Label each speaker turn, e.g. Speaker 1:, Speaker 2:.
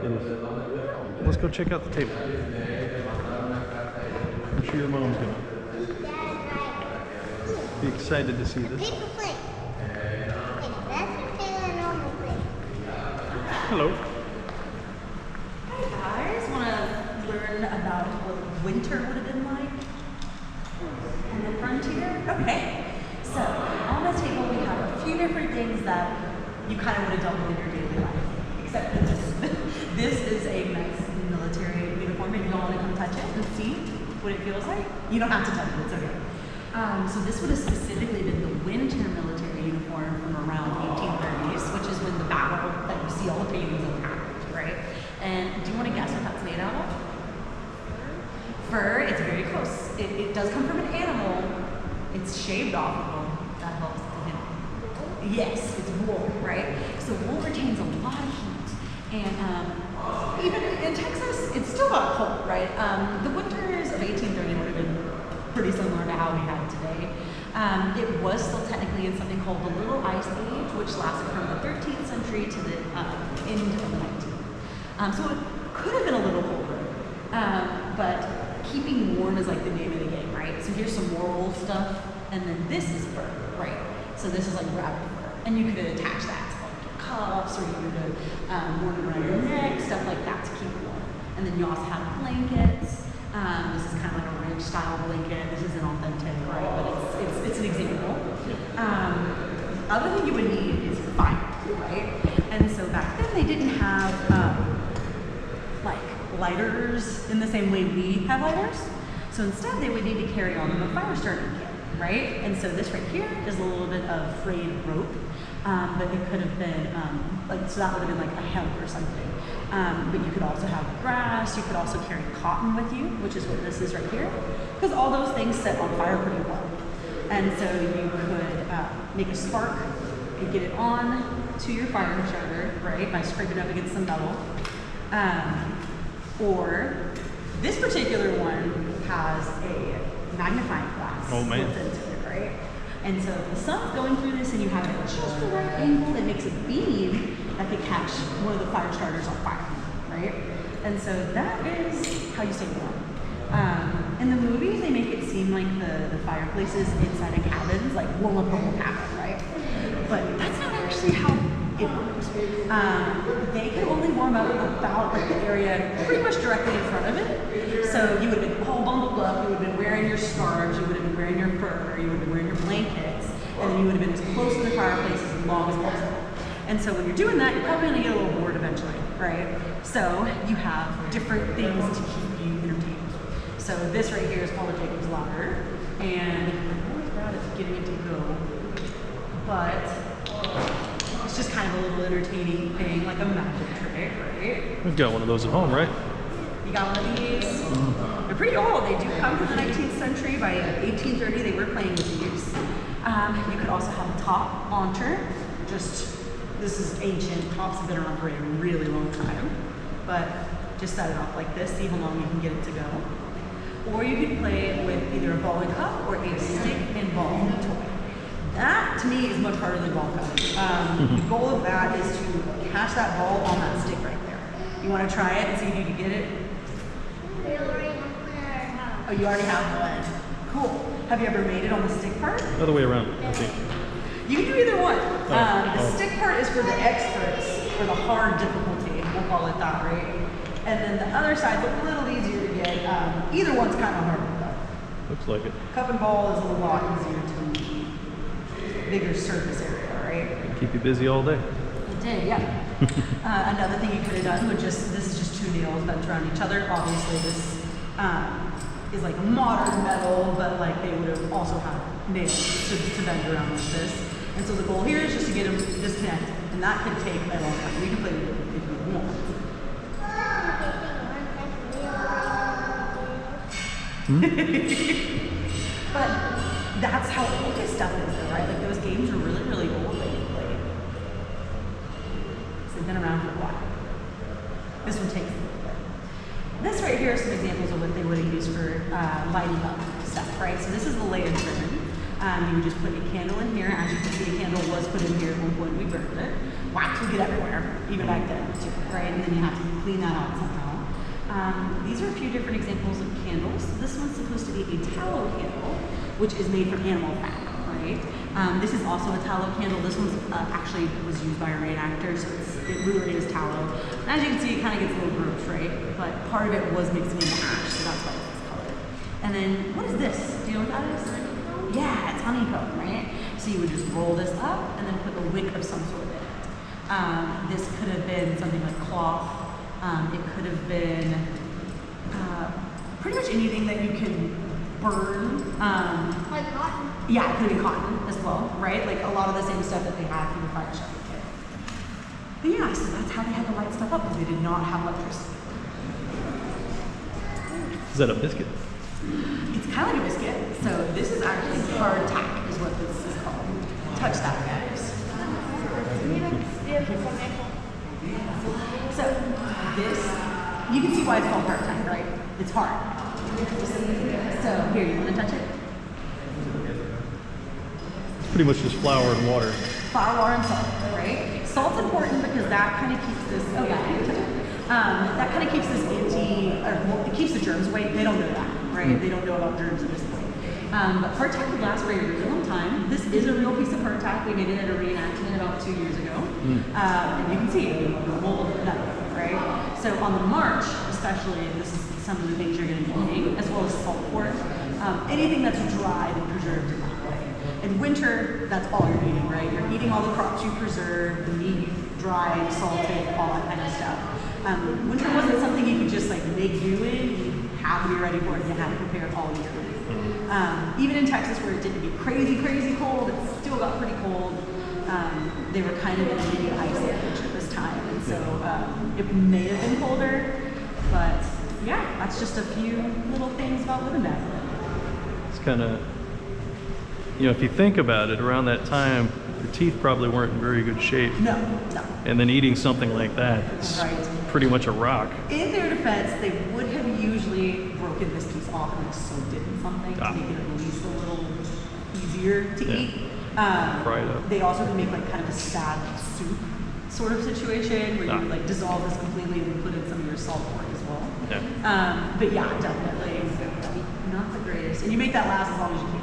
Speaker 1: It is. Let's go check out the table. I'm sure your mom's gonna be excited to see this.
Speaker 2: Paper plate. That's a normal plate.
Speaker 1: Hello.
Speaker 3: Hi guys, want to learn about what winter would have been like on the frontier? Okay, so on the table we have a few different things that you kind of would have dealt with in your daily life, except that this is a nice military uniform. If you don't want to come touch it and see what it feels like, you don't have to touch it, it's okay. So this would have specifically been the winter military uniform from around 1830s, which is when the battle that you see all the paintings of happened, right? And do you want to guess what that's made out of? Fur. It's very close. It does come from an animal. It's shaved off of them. That helps the hint. Yes, it's wool, right? So wool retains a lot of heat. And even in Texas, it's still got cold, right? The winters of 1830 would have been pretty similar to how we have today. It was still technically in something called the Little Ice Age, which lasted from the 13th century to the end of the 19th. So it could have been a little colder, but keeping warm is like the name of the game, right? So here's some more wool stuff, and then this is fur, right? So this is like rabbit fur, and you could attach that to like your cuffs, or you could warm it around your neck, stuff like that to keep warm. And then you also have blankets. This is kind of like a ranch style blanket. This isn't authentic, right? But it's an example. Other thing you would need is fire, right? And so back then they didn't have like lighters in the same way we have lighters. So instead they would need to carry on them a fire starting kit, right? And so this right here is a little bit of frayed rope, but it could have been so that would have been like a hemp or something. But you could also have grass. You could also carry cotton with you, which is what this is right here, because all those things set on fire pretty well. And so you could make a spark and get it on to your fire starter, right, by scraping up against some metal. Or this particular one has a magnifying glass built into it, right? And so if the sun's going through this and you have it at just the right angle, it makes a beam that could catch one of the fire starters on fire, right? And so that is how you stay warm. In the movies, they make it seem like the fireplaces inside of cabins, like warm up a whole cabin, right? But that's not actually how it works. They can only warm up about like the area pretty much directly in front of it. So you would have been all bundled up, you would have been wearing your scarves, you would have been wearing your fur, you would have been wearing your blankets, and then you would have been as close to the fireplace as long as possible. And so when you're doing that, you're probably gonna get a little bored eventually, right? So you have different things to keep you entertained. So this right here is called a Jacob's ladder, and I'm always bad at getting it to go, but it's just kind of a little entertaining thing, like a magic trick, right?
Speaker 1: We've got one of those at home, right?
Speaker 3: You got one of these? They're pretty old. They do come from the 19th century. By 1830, they were playing with these. You could also have a top launcher. This is ancient. Tops have been around for a really long time. But just set it off like this, see how long you can get it to go. Or you could play it with either a ball and cup or a stick and ball toy. That, to me, is much harder than ball cup. The goal of that is to catch that ball on that stick right there. You want to try it and see if you can get it? Oh, you already have one. Cool. Have you ever made it on the stick part?
Speaker 1: Other way around, I think.
Speaker 3: You can do either one. The stick part is for the experts, for the hard difficulty, we'll call it that, right? And then the other side's a little easier to get. Either one's kind of hard though.
Speaker 1: Looks like it.
Speaker 3: Cup and ball is a lot easier to bigger surface area, right?
Speaker 1: Keep you busy all day.
Speaker 3: It did, yeah. Another thing you could have done would this is just two nails bent around each other. Obviously this is like a modern metal, but like they would have also had nails to bend around like this. And so the goal here is just to get them disconnected. And that could take a long time. You can play with it if you want. But that's how old this stuff is though, right? Like those games are really, really old that you played. So they've been around for a while. This one takes a little bit. This right here are some examples of what they would have used for lighting up stuff, right? So this is the lantern. You would just put a candle in here. As you can see, a candle was put in here at one point. We burned it. wax would get everywhere, even back then too, right? And then you have to clean that out somehow. These are a few different examples of candles. This one's supposed to be a tallow candle, which is made from animal fat, right? This is also a tallow candle. This one's actually was used by a reenactor, so it really is tallow. And as you can see, it kind of gets a little gross, right? But part of it was mixing in the ash, so that's why it's this color. And then, what is this? Do you know what that is? Yeah, it's honeycomb, right? So you would just roll this up and then put a wick of some sort in it. This could have been something like cloth. It could have been pretty much anything that you can burn.
Speaker 2: Like cotton.
Speaker 3: Yeah, it could have been cotton as well, right? Like a lot of the same stuff that they had for the fire shovel kit. But yeah, so that's how they had to light stuff up because they did not have electricity.
Speaker 1: Is that a biscuit?
Speaker 3: It's kind of like a biscuit. So this is actually hard tack is what this is called. Touch that, guys. So this, you can see why it's called hard tack, right? It's hard. So here, you want to touch it?
Speaker 1: It's pretty much just flour and water.
Speaker 3: Flour, water, and salt, right? Salt's important because that kind of keeps this, oh yeah, you can touch it. That kind of keeps this it keeps the germs away. They don't know that, right? They don't know about germs at this point. But hardtack would last for a really long time. This is a real piece of hardtack. We made it at a reenactment about 2 years ago. And you can see it, the mold of metal, right? So on the march, especially, this is some of the things you're going to be eating, as well as salt pork. Anything that's dried and preserved in that way. In winter, that's all you're eating, right? You're eating all the crops you preserved, the meat, dried, salted, all that kind of stuff. Winter wasn't something you could just like make do in. You had to be ready for it. You had to prepare it all year. Even in Texas, where it didn't get crazy, crazy cold, it still got pretty cold. They were kind of in a mini ice age at this time, and so it may have been colder. But yeah, that's just a few little things about living back then.
Speaker 1: It's kind of, you know, if you think about it, around that time, your teeth probably weren't in very good shape.
Speaker 3: No, no.
Speaker 1: And then eating something like that, it's pretty much a rock.
Speaker 3: In their defense, they would have usually broken this piece off and soaked it in something to make it at least a little easier to eat.
Speaker 1: Fry it up.
Speaker 3: They also can make like kind of a sad soup sort of situation where you would like dissolve this completely and then put in some of your salt pork as well.
Speaker 1: Yeah.
Speaker 3: But yeah, definitely not the greatest. And you make that last as long as you can.